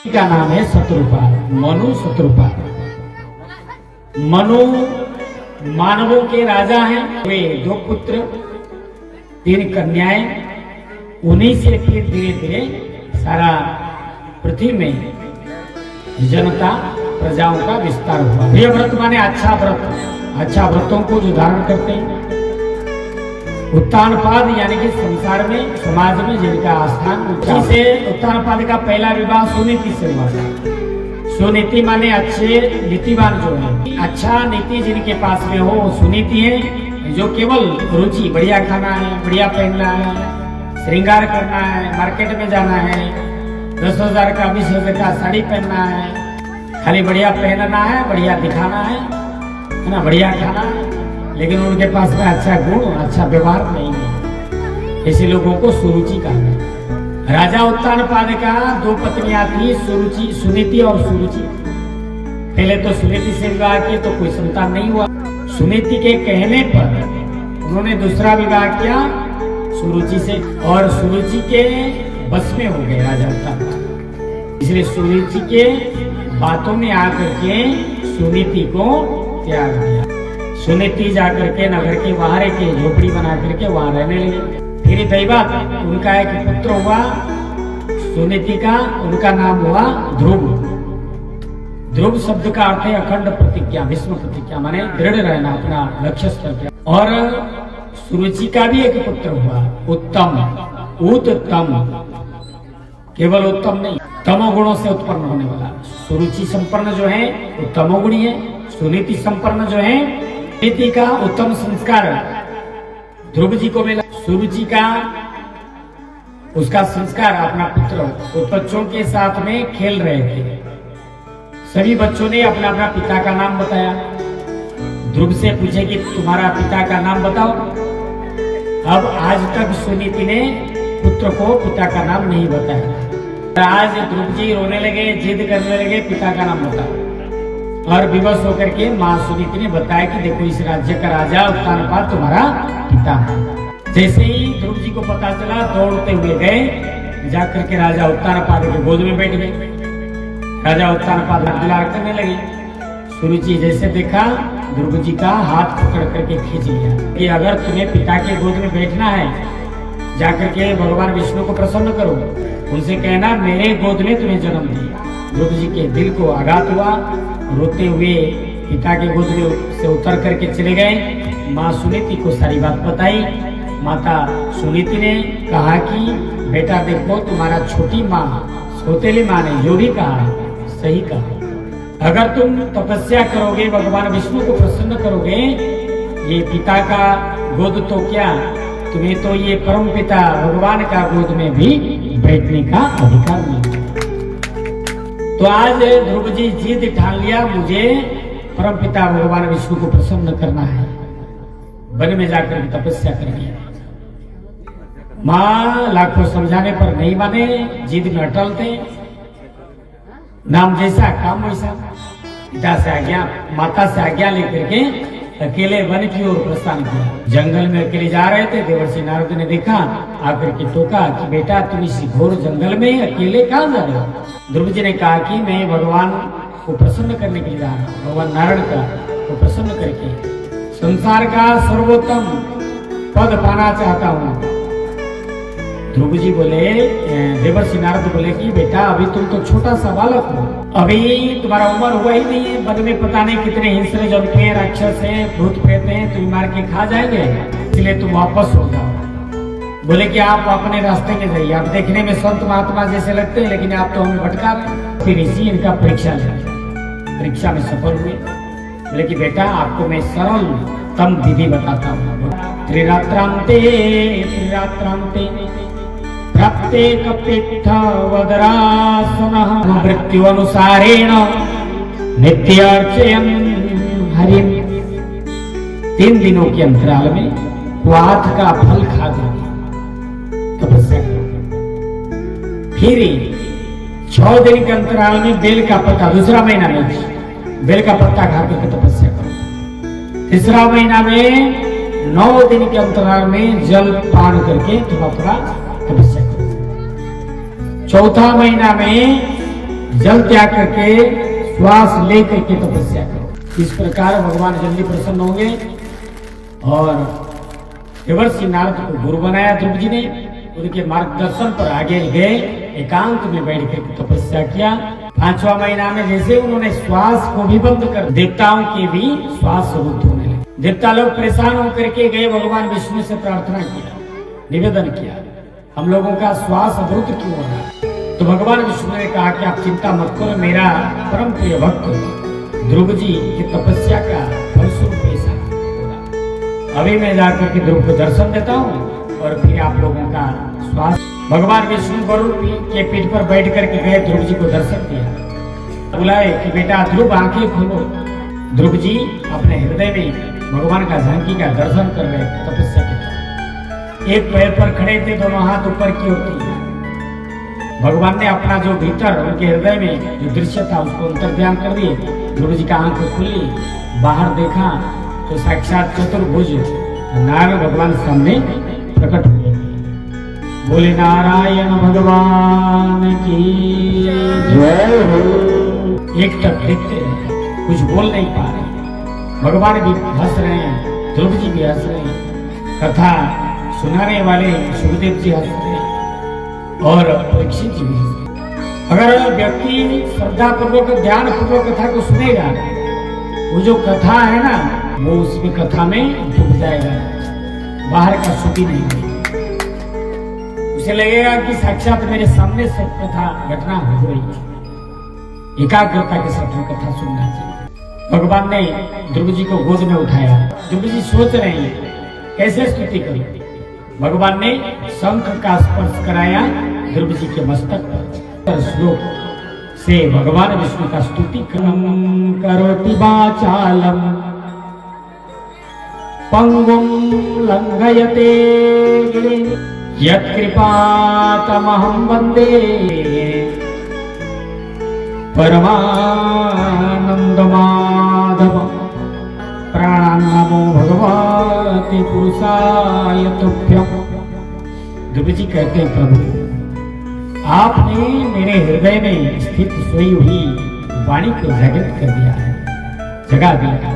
का नाम है शत्रुपाल, मनु शत्रुपाल। मनु मानवों के राजा हैं। वे 2 पुत्र 3 कन्याएं। उन्हीं से फिर धीरे धीरे सारा पृथ्वी में जनता प्रजाओं का विस्तार हुआ। प्रिय व्रत माने अच्छा व्रत, अच्छा व्रतों को जो धारण करते हैं। उत्तानपाद यानी कि संसार में समाज में जिनका स्थान ऊंचा से उत्तानपाद का पहला विवाह सुनीति से हुआ था। सुनीति माने अच्छे नीतिवान जो है, अच्छा नीति जिनके पास में हो वो सुनीति है। जो केवल रुचि, बढ़िया खाना है, बढ़िया पहनना है, श्रृंगार करना है, मार्केट में जाना है, 10,000 का 20,000 का साड़ी पहनना है, खाली बढ़िया पहनना है, बढ़िया दिखाना है ना, बढ़िया खाना है, लेकिन उनके पास में अच्छा गुण, अच्छा व्यवहार नहीं है। ऐसे लोगों को सुरुचि कहा है। राजा उत्तानपाद का 2 पत्नियां थी, सुरुचि, सुनीति और सुरुचि। पहले तो सुनीति से विवाह किए तो कोई संतान नहीं हुआ। सुनीति के कहने पर उन्होंने दूसरा विवाह किया सुरुचि से, और सुरुचि के बस में हो गए राजा उत्तानपाद। इसलिए सुरुचि के बातों में आकर के सुनीति को त्याग दिया। सुनीति जाकर के नगर के बाहर एक झोपड़ी बना करके वहां रहने लगे। फिर दैवत उनका एक पुत्र हुआ सुनीति का, उनका नाम हुआ ध्रुव। ध्रुव शब्द का अर्थ है अखंड प्रतिज्ञा, भीष्म प्रतिज्ञा माने दृढ़ रहना अपना लक्ष्य स्तर पे। और सुरुचि का भी एक पुत्र हुआ उत्तम, उत्तम, केवल उत्तम नहीं, तमोगुणों से उत्पन्न होने वाला। सुरुचि संपन्न जो है वो तमोगुणी है, सुनीति संपन्न जो है नीति का उत्तम संस्कार ध्रुव जी को मिला। सुरुचि का उसका संस्कार अपना पुत्र, उस बच्चों के साथ में खेल रहे थे। सभी बच्चों ने अपना अपना पिता का नाम बताया। ध्रुव से पूछे कि तुम्हारा पिता का नाम बताओ। अब आज तक सुनीति ने पुत्र को पिता का नाम नहीं बताया। आज ध्रुव जी रोने लगे, जिद करने लगे, पिता का नाम बताओ। और विवश होकर के मां सुनीति ने बताया कि देखो इस राज्य का राजा उत्तानपाद तुम्हारा पिता है। जैसे ही ध्रुव जी को पता चला दौड़ते हुए गए, जाकर के राजा उत्तानपाद के गोद में बैठ गए। राजा उत्तानपाद दुलार करने लगे। सुरुचि जैसे देखा ध्रुव जी का हाथ पकड़ करके खींच लिया कि अगर तुम्हें पिता के गोद में बैठना है, जाकर के भगवान विष्णु को प्रसन्न करो, उनसे कहना मेरे गोद में तुम्हें जन्म दिया। ध्रुव जी के दिल को आघात हुआ, रोते हुए पिता के गोद में से उतर करके चले गए। माँ सुनीति को सारी बात बताई। माता सुनीति ने कहा कि बेटा देखो तुम्हारा छोटी माँ सौतेली माँ ने जो भी कहा सही कहा। अगर तुम तपस्या करोगे, भगवान विष्णु को प्रसन्न करोगे, ये पिता का गोद तो क्या, तुम्हें तो ये परम पिता भगवान का गोद में भी बैठने का अधिकार नहीं। तो आज ध्रुव जी जिद ठान लिया, मुझे परमपिता भगवान विष्णु को प्रसन्न करना है। वन में जाकर तपस्या कर लिया। मां लाखों समझाने पर नहीं माने, जिद में अटल थे। नाम जैसा काम वैसा। पिता से आज्ञा, माता से आज्ञा लेकर के अकेले वन की ओर प्रस्थान किया। जंगल में अकेले जा रहे थे। देवर्षि नारद ने देखा, आकर के टोका कि बेटा तुम इस घोर जंगल में अकेले कहाँ जा रहे हो? ध्रुव जी ने कहा कि मैं भगवान को प्रसन्न करने के लिए जा रहा हूँ, भगवान नारायण का को प्रसन्न करके संसार का सर्वोत्तम पद पाना चाहता हूँ। ध्रुव जी बोले, देवर्षि नारद बोले कि बेटा अभी तुम तो छोटा सा बालक हो, अभी तुम्हारा उम्र हुआ ही नहीं है। वन में पता नहीं कितने हिंस्र जंतु हैं, राक्षस हैं, भूत प्रेत हैं, तुम मार के खा जाएंगे, इसलिए तुम वापस हो जाओ। बोले कि आप अपने रास्ते में जाइए, आप देखने में संत महात्मा जैसे लगते हैं, लेकिन आप तो हमें भटका रहे। फिर इसी इनका परीक्षा लिया, परीक्षा में सफल हुए। बोले कि बेटा आपको मैं सरल तम विधि बताता हूँ। त्रिरात्रांते त्रिरात्रांते प्रत्येक पीठ वदरासनः मृत्यु अनुसारेण नित्यार्चयन् हरिम। 3 दिनों के अंतराल में वात का फल खा करके तपस्या करो। फिर 6 दिन के अंतराल में बेल का पत्ता, दूसरा महीना में बेल का पत्ता खा करके तपस्या करो। तीसरा महीना में 9 दिन के अंतराल में जल पान करके थोड़ा थोड़ा तपस्या करो। चौथा महीना में जल त्याग करके श्वास ले करके तपस्या करो। इस प्रकार भगवान जल्दी प्रसन्न होंगे। और देवर्षि नारद को गुरु बनाया ध्रुव जी ने, उनके मार्गदर्शन पर आगे गए, एकांत में बैठ कर तपस्या किया। 5वां महीना में जैसे उन्होंने श्वास को भी बंद कर, देवताओं के भी श्वास रुद्ध होने लगे। देवता लोग परेशान होकर के गए, भगवान विष्णु से प्रार्थना किया, निवेदन किया, हम लोगों का श्वास अवरुद्ध क्यों हो रहा है? तो भगवान विष्णु ने कहा कि आप चिंता मत करो, मेरा परम प्रिय भक्त ध्रुव जी की तपस्या का फलस्वरूप ऐसा होगा। अभी मैं जाकर के ध्रुव को दर्शन देता हूँ और फिर आप लोगों का श्वास। भगवान विष्णु गरुड़ के पीठ पर बैठ करके गए, ध्रुव जी को दर्शन दिया, बुलाए कि बेटा ध्रुव आंखें खोलो। ध्रुव जी अपने हृदय में भगवान का झांकी का दर्शन कर रहे, तपस्या कर, एक पैर पर खड़े थे, दोनों हाथ ऊपर की ओर किए। भगवान ने अपना जो भीतर उनके हृदय में जो दृश्य था उसको अंतर ध्यान कर दिए। ध्रुव जी का आंख खुली, बाहर देखा तो साक्षात चतुर्भुज नारायण भगवान सामने प्रकट हुए। बोले नारायण भगवान की जय हो। एक तक देखते रहे, कुछ बोल नहीं पा रहे। भगवान भी हंस रहे हैं, ध्रुव जी भी हंस रहे हैं, कथा सुनाने वाले सुखदेव जी हंस रहे हैं और परीक्षित जी भी हंस रहे हैं। अगर व्यक्ति श्रद्धा पूर्वक ध्यान पूर्वक कथा को सुनेगा, वो जो कथा है ना, वो उसमें कथा में डूब जाएगा, बाहर का सुखी नहीं होगा। उसे लगेगा कि साक्षात मेरे सामने सब कथा घटना हो रही है। एकाग्रता के साथ में कथा सुनना चाहिए। भगवान ने ध्रुव जी को गोद में उठाया। ध्रुव जी सोच रहे हैं कैसे स्तुति करूं। भगवान ने शंख का स्पर्श कराया ध्रुव जी के मस्तक पर। श्लोक से भगवान विष्णु का स्तुति करोति वाचालम पंगुम लंघयते यत्कृपातमहं वन्दे परमानंद माधव। प्राणान् नमो भगवते पुरुषाय तुभ्यम्। ध्रुव जी कहते हैं, प्रभु आपने मेरे हृदय में स्थित सोई हुई वाणी को जागृत कर दिया है, जगा दिया,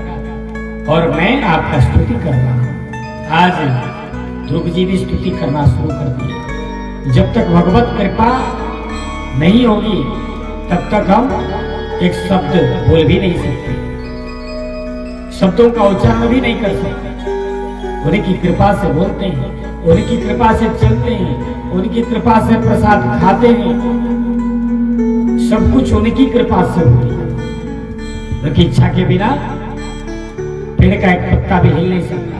और मैं आपका स्तुति कर रहा हूँ। आज ध्रुव जी भी स्तुति करना शुरू कर दिए। जब तक भगवत कृपा नहीं होगी तब तक हम एक शब्द बोल भी नहीं सकते, शब्दों का उच्चारण भी नहीं कर सकते। उनकी कृपा से बोलते हैं, उनकी कृपा से चलते हैं, उनकी कृपा से प्रसाद खाते हैं, सब कुछ उनकी कृपा से होती है। उनकी इच्छा के बिना पेड़ का एक पत्ता भी हिल नहीं सकता।